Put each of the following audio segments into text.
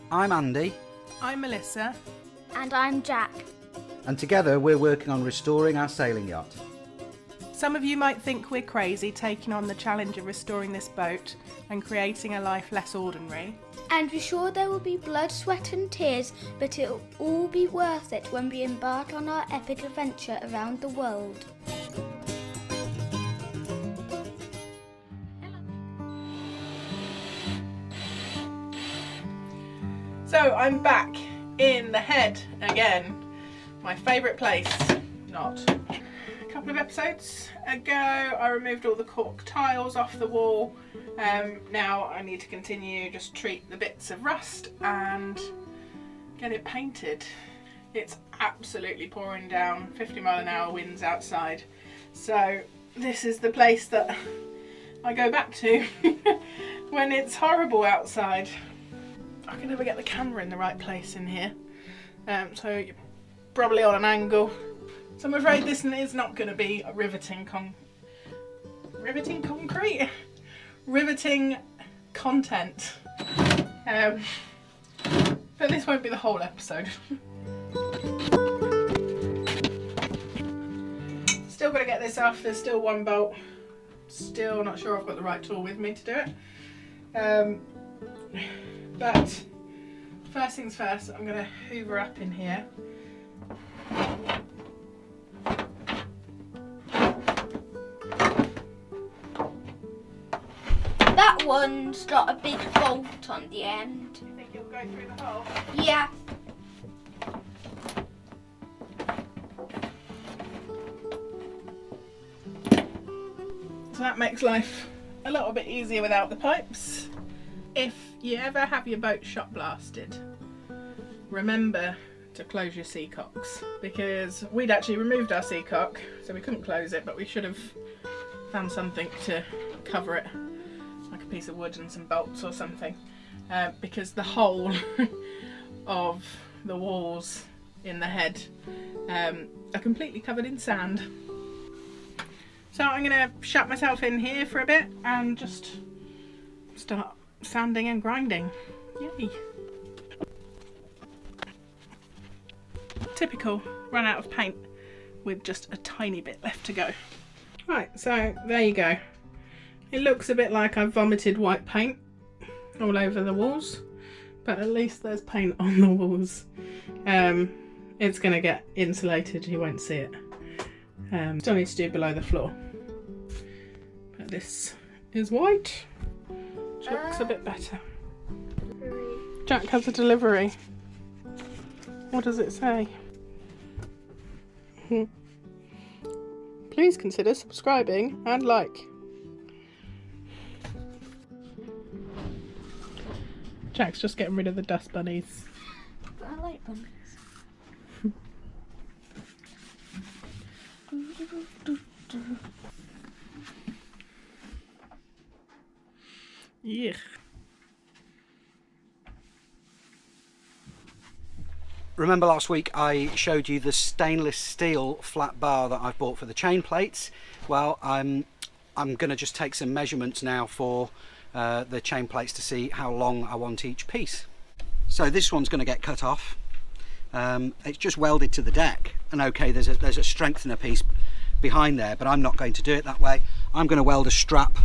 I'm Andy. I'm Melissa. And I'm Jack. And together we're working on restoring our sailing yacht. Some of you might think we're crazy taking on the challenge of restoring this boat and creating a life less ordinary. And we're sure there will be blood, sweat and tears, but it'll all be worth it when we embark on our epic adventure around the world. So I'm back in the head again, my favourite place. Not. A couple of episodes ago I removed all the cork tiles off the wall. Now I need to continue, just treat the bits of rust and get it painted. It's absolutely pouring down, 50-mile-an-hour winds outside. So this is the place that I go back to when it's horrible outside. I can never get the camera in the right place in here, so you're probably on an angle. So I'm afraid this is not going to be a riveting content. But this won't be the whole episode. Still got to get this off. There's still one bolt. Still not sure I've got the right tool with me to do it. But first things first, I'm going to hoover up in here. That one's got a big bolt on the end. Do you think it'll go through the hole? Yeah. So that makes life a little bit easier without the pipes. If you ever have your boat shot blasted, remember to close your seacocks, because we'd actually removed our seacock, so we couldn't close it, but we should have found something to cover it, like a piece of wood and some bolts or something, because the whole of the walls in the head are completely covered in sand. So I'm going to shut myself in here for a bit and just start sanding and grinding. Yay! Typical, run out of paint with just a tiny bit left to go. Right, so there you go. It looks a bit like I've vomited white paint all over the walls, but at least there's paint on the walls. It's going to get insulated, you won't see it. Still need to do below the floor. But this is white. Looks a bit better. Jack has a delivery. What does it say? Please consider subscribing and like. Jack's just getting rid of the dust bunnies. I like bunnies. Yeah. Remember last week I showed you the stainless steel flat bar that I've bought for the chain plates? Well, I'm going to just take some measurements now for the chain plates to see how long I want each piece. So this one's going to get cut off. It's just welded to the deck, and okay, there's a strengthener piece behind there, but I'm not going to do it that way. I'm going to weld a strap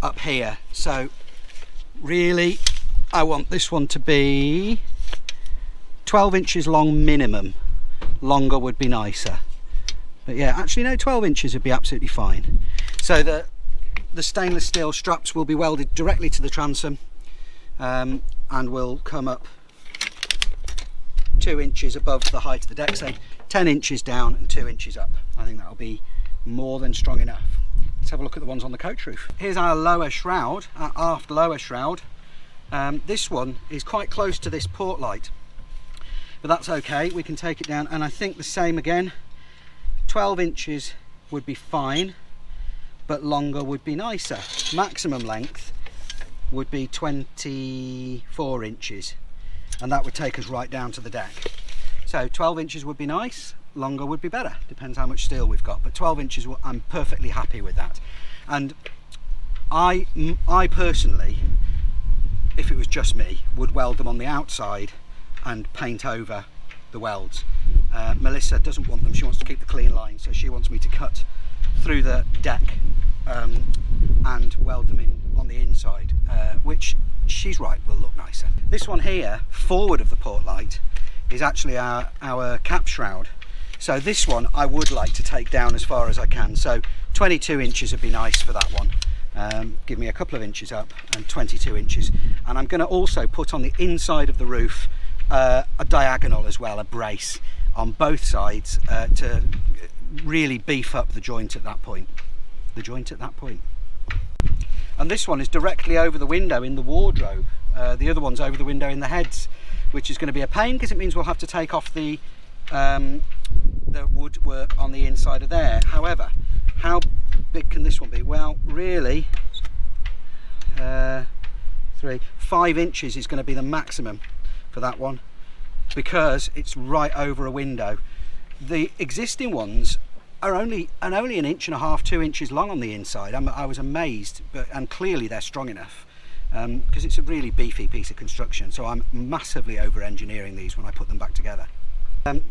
up here. So really I want this one to be 12 inches long minimum. Longer would be nicer, but yeah, actually no, 12 inches would be absolutely fine. So the stainless steel straps will be welded directly to the transom, and will come up 2 inches above the height of the deck, so 10 inches down and 2 inches up. I think that'll be more than strong enough. Let's have a look at the ones on the coach roof. Here's our lower shroud, our aft lower shroud. This one is quite close to this port light, but that's okay, we can take it down, and I think the same again, 12 inches would be fine, but longer would be nicer. Maximum length would be 24 inches, and that would take us right down to the deck. So 12 inches would be nice, longer would be better, depends how much steel we've got, but 12 inches, I'm perfectly happy with that. And I personally if it was just me, would weld them on the outside and paint over the welds. Melissa doesn't want them, she wants to keep the clean line, so she wants me to cut through the deck and weld them in on the inside, which she's right, will look nicer. This one here, forward of the port light, is actually our cap shroud. So this one I would like to take down as far as I can. So 22 inches would be nice for that one. Give me a couple of inches up and 22 inches. And I'm going to also put on the inside of the roof a diagonal as well, a brace on both sides to really beef up the joint at that point. The joint at that point. And this one is directly over the window in the wardrobe. The other one's over the window in the heads, which is going to be a pain because it means we'll have to take off the woodwork on the inside of there. However, how big can this one be? Well, really, 5 inches is going to be the maximum for that one because it's right over a window. The existing ones are only an inch and a half, 2 inches long on the inside. I was amazed, and clearly they're strong enough because it's a really beefy piece of construction. So I'm massively over engineering these when I put them back together.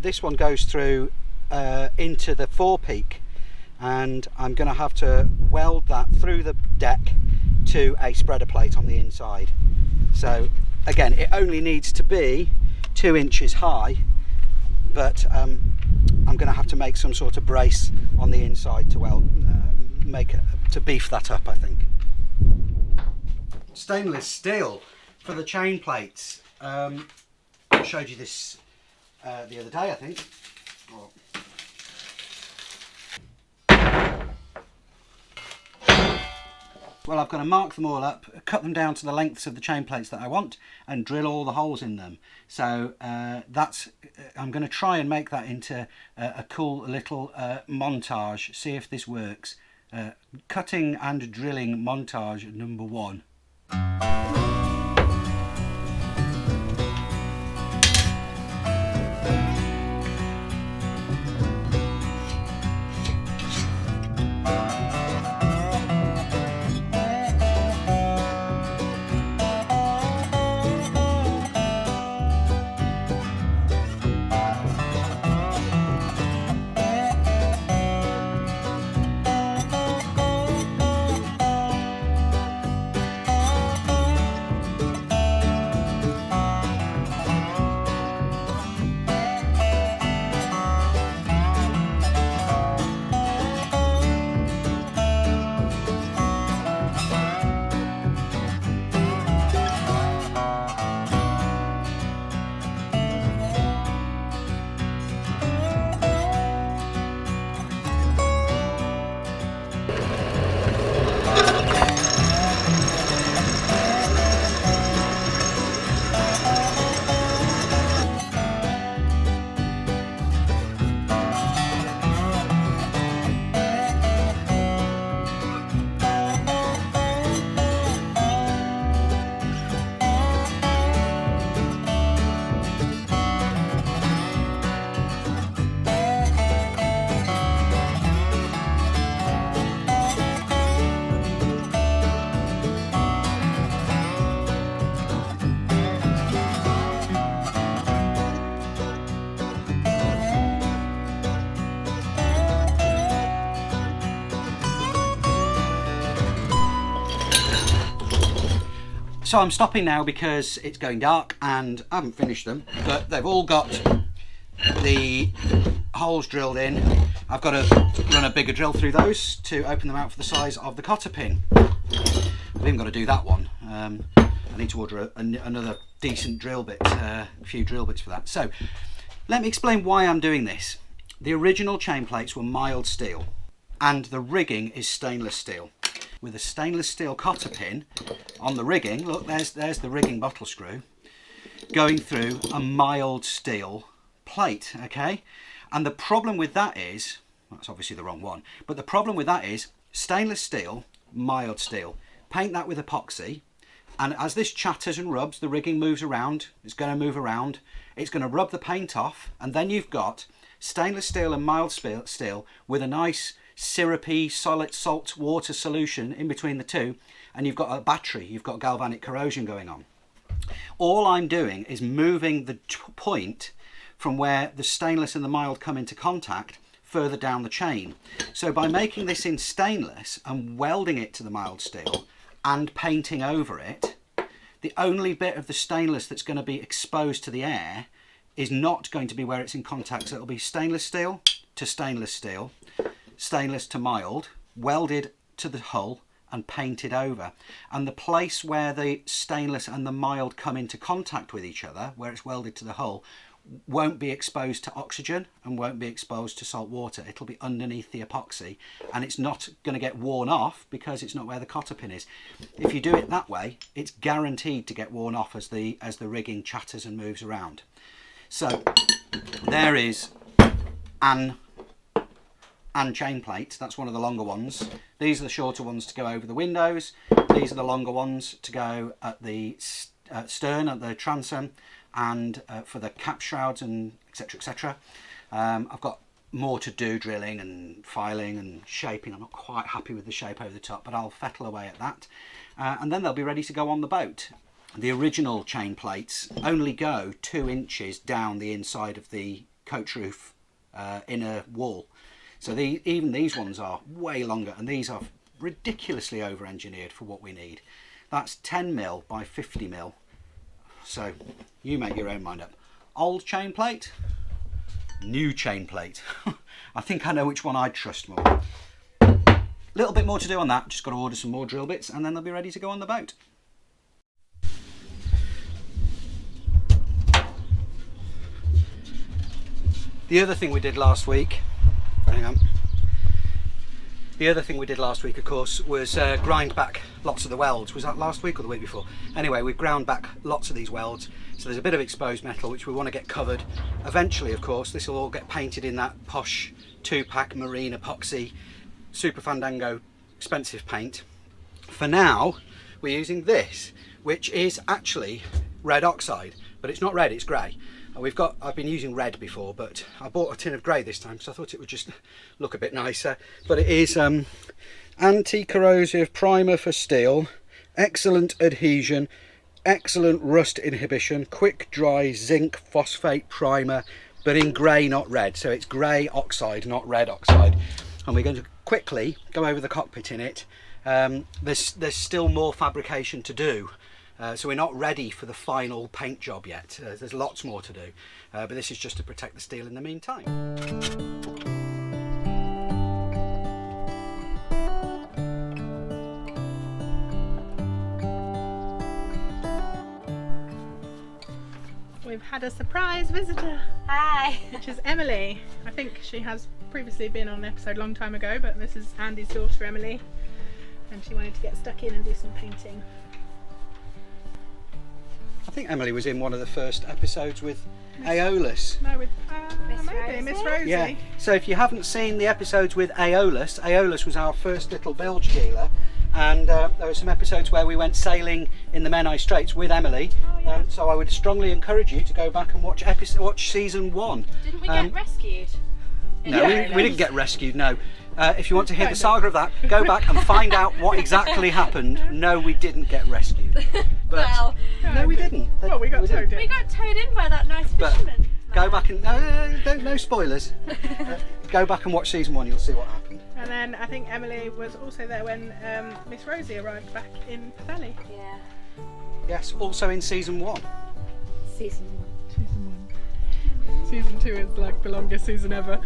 This one goes through into the forepeak, and I'm going to have to weld that through the deck to a spreader plate on the inside. So again, it only needs to be 2 inches high, but I'm going to have to make some sort of brace on the inside to weld, to beef that up, I think. Stainless steel for the chain plates. I showed you this the other day, I think. Well, I've got to mark them all up, cut them down to the lengths of the chain plates that I want, and drill all the holes in them. So I'm going to try and make that into a cool little montage, see if this works. Cutting and drilling montage number 1. So I'm stopping now because it's going dark and I haven't finished them, but they've all got the holes drilled in. I've got to run a bigger drill through those to open them out for the size of the cotter pin. I've even got to do that one. I need to order another decent drill bit, a few drill bits for that. So let me explain why I'm doing this. The original chain plates were mild steel and the rigging is stainless steel. With a stainless steel cotter pin on the rigging, look, there's the rigging bottle screw, going through a mild steel plate, okay? And the problem with that is, well, that's obviously the wrong one, but the problem with that is stainless steel, mild steel. Paint that with epoxy, and as this chatters and rubs, the rigging moves around, it's going to move around, it's going to rub the paint off, and then you've got stainless steel and mild steel with a nice syrupy solid salt water solution in between the two, and you've got a battery, you've got galvanic corrosion going on. All I'm doing is moving the point from where the stainless and the mild come into contact further down the chain. So by making this in stainless and welding it to the mild steel and painting over it, the only bit of the stainless that's going to be exposed to the air is not going to be where it's in contact. So it'll be stainless steel to stainless steel, stainless to mild, welded to the hull and painted over. And the place where the stainless and the mild come into contact with each other, where it's welded to the hull, won't be exposed to oxygen and won't be exposed to salt water. It'll be underneath the epoxy, and it's not going to get worn off because it's not where the cotter pin is. If you do it that way, it's guaranteed to get worn off as the rigging chatters and moves around. So there is an chain plate. That's one of the longer ones. These are the shorter ones to go over the windows. These are the longer ones to go at the stern, at the transom, and for the cap shrouds and etc, etc. I've got more to do, drilling and filing and shaping. I'm not quite happy with the shape over the top, but I'll fettle away at that, and then they'll be ready to go on the boat. The original chain plates only go 2 inches down the inside of the coach roof inner wall, so even these ones are way longer, and these are ridiculously over engineered for what we need. That's 10mm by 50mm. So you make your own mind up. Old chain plate, new chain plate. I think I know which one I'd trust more. A little bit more to do on that. Just got to order some more drill bits and then they'll be ready to go on the boat. The other thing we did last week, The other thing we did last week, of course, was grind back lots of the welds. Was that last week or the week before? Anyway, we ground back lots of these welds. So there's a bit of exposed metal which we want to get covered. Eventually, of course, this will all get painted in that posh 2-pack marine epoxy, super fandango, expensive paint. For now, we're using this, which is actually red oxide, but it's not red, it's grey. I've been using red before, but I bought a tin of grey this time, so I thought it would just look a bit nicer. But it is anti-corrosive primer for steel, excellent adhesion, excellent rust inhibition, quick dry zinc phosphate primer, but in grey, not red. So it's grey oxide, not red oxide. And we're going to quickly go over the cockpit in it. There's still more fabrication to do. So we're not ready for the final paint job yet. There's lots more to do, but this is just to protect the steel in the meantime. We've had a surprise visitor. Hi. Which is Emily. I think she has previously been on an episode a long time ago, but this is Andy's daughter Emily, and she wanted to get stuck in and do some painting. I think Emily was in one of the first episodes with Aeolus. No, with Miss Miss Rosie. Rosie. Yeah, so if you haven't seen the episodes with Aeolus was our first little bilge keeler, and there were some episodes where we went sailing in the Menai Straits with Emily. So I would strongly encourage you to go back and watch season 1. Didn't we get rescued? No, we didn't get rescued, no. If you want to hear the saga of that, go back and find out what exactly happened. No, we didn't get rescued. But Well, no, we didn't. Well, we got towed in. we got towed in by that nice But fisherman. go back and no spoilers. Go back and watch season 1. You'll see what happened. And then I think Emily was also there when Miss Rosie arrived back in Patelli. Yeah. Yes, also in season 1. Season 1. Season 1. Season 2 is like the longest season ever.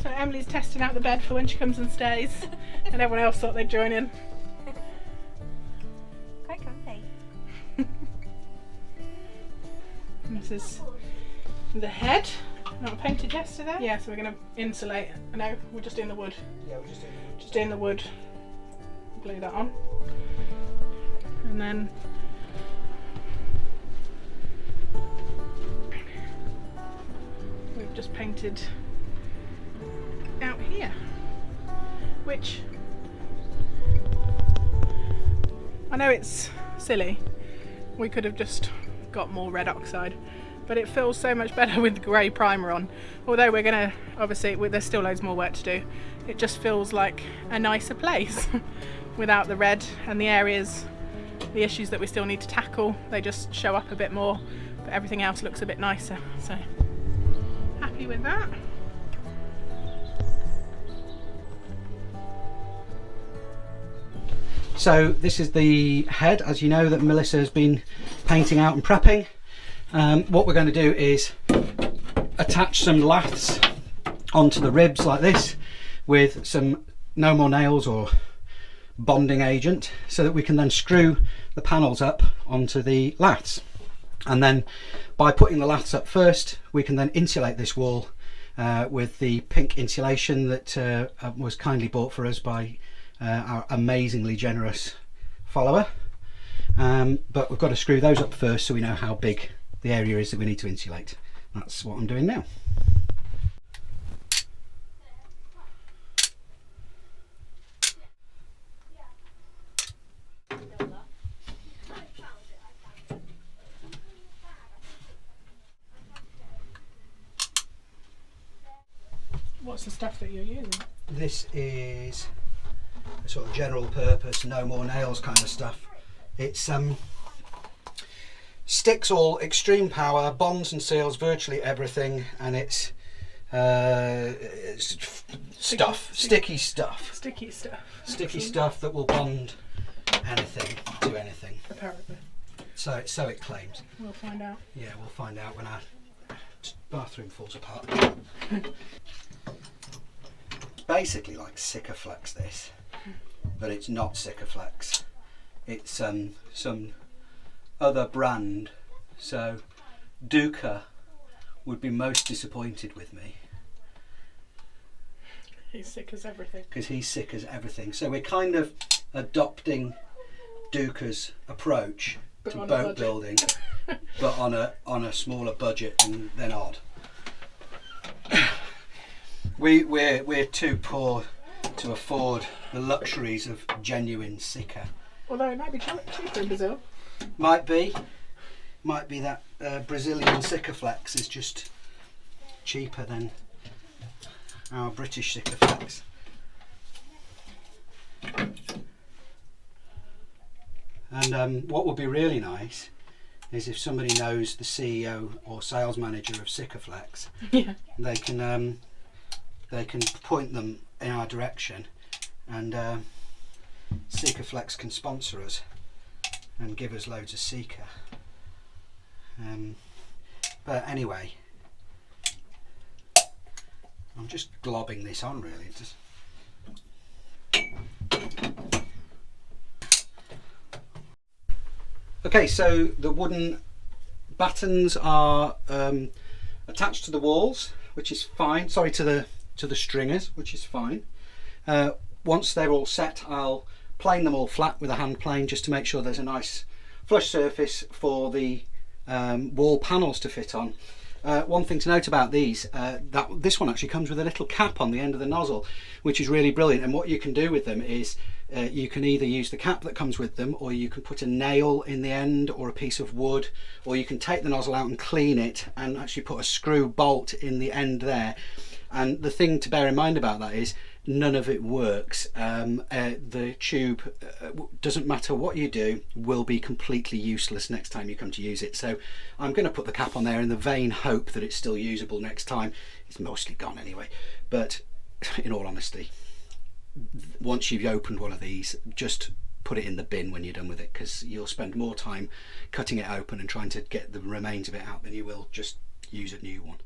So Emily's testing out the bed for when she comes and stays, and everyone else thought they'd join in. Quite comfy. This is the head. Not painted yesterday. Yeah, so we're going to insulate. No, we're just doing the wood. Yeah, we're just doing it. Just doing the wood. Glue that on. And then we've just painted out here, which I know it's silly. We could have just got more red oxide, but it feels so much better with the grey primer on. Although we're gonna, obviously, there's still loads more work to do. It just feels like a nicer place without the red, and the areas, the issues that we still need to tackle, they just show up a bit more, but everything else looks a bit nicer. So happy with that. So this is the head, as you know, that Melissa has been painting out and prepping. What we're going to do is attach some laths onto the ribs like this with some no more nails or bonding agent, so that we can then screw the panels up onto the laths. And then by putting the laths up first, we can then insulate this wall with the pink insulation that was kindly bought for us by our amazingly generous follower. But we've got to screw those up first so we know how big the area is that we need to insulate. That's what I'm doing now. What's the stuff that you're using? This is a sort of general purpose, no more nails kind of stuff. It's sticks all extreme power, bonds and seals virtually everything, and it's sticky stuff that will bond anything to anything. Apparently. So it claims. We'll find out. Yeah, we'll find out when our bathroom falls apart. Basically like Sikaflex this, but it's not Sikaflex. It's some other brand. So Duca would be most disappointed with me. He's sick as everything. Because he's sick as everything. So we're kind of adopting Duca's approach to boat building, but on a smaller budget than odd. We're too poor to afford the luxuries of genuine Sika. Although it might be cheaper in Brazil. Might be that Brazilian Sikaflex is just cheaper than our British Sikaflex. And what would be really nice is if somebody knows the CEO or sales manager of Sikaflex, Yeah. they can point them in our direction, and Sikaflex can sponsor us and give us loads of Sika. But anyway, I'm just globbing this on really. Okay, so the wooden battens are attached to the walls, which is fine. Sorry, to the stringers, which is fine. Once they're all set, I'll plane them all flat with a hand plane just to make sure there's a nice flush surface for the wall panels to fit on. One thing to note about these, this one actually comes with a little cap on the end of the nozzle, which is really brilliant. And what you can do with them is you can either use the cap that comes with them, or you can put a nail in the end or a piece of wood, or you can take the nozzle out and clean it and actually put a screw bolt in the end there. And the thing to bear in mind about that is none of it works. The tube, doesn't matter what you do, will be completely useless next time you come to use it. So I'm going to put the cap on there in the vain hope that it's still usable next time. It's mostly gone anyway, but in all honesty, once you've opened one of these, just put it in the bin when you're done with it, because you'll spend more time cutting it open and trying to get the remains of it out than you will just use a new one.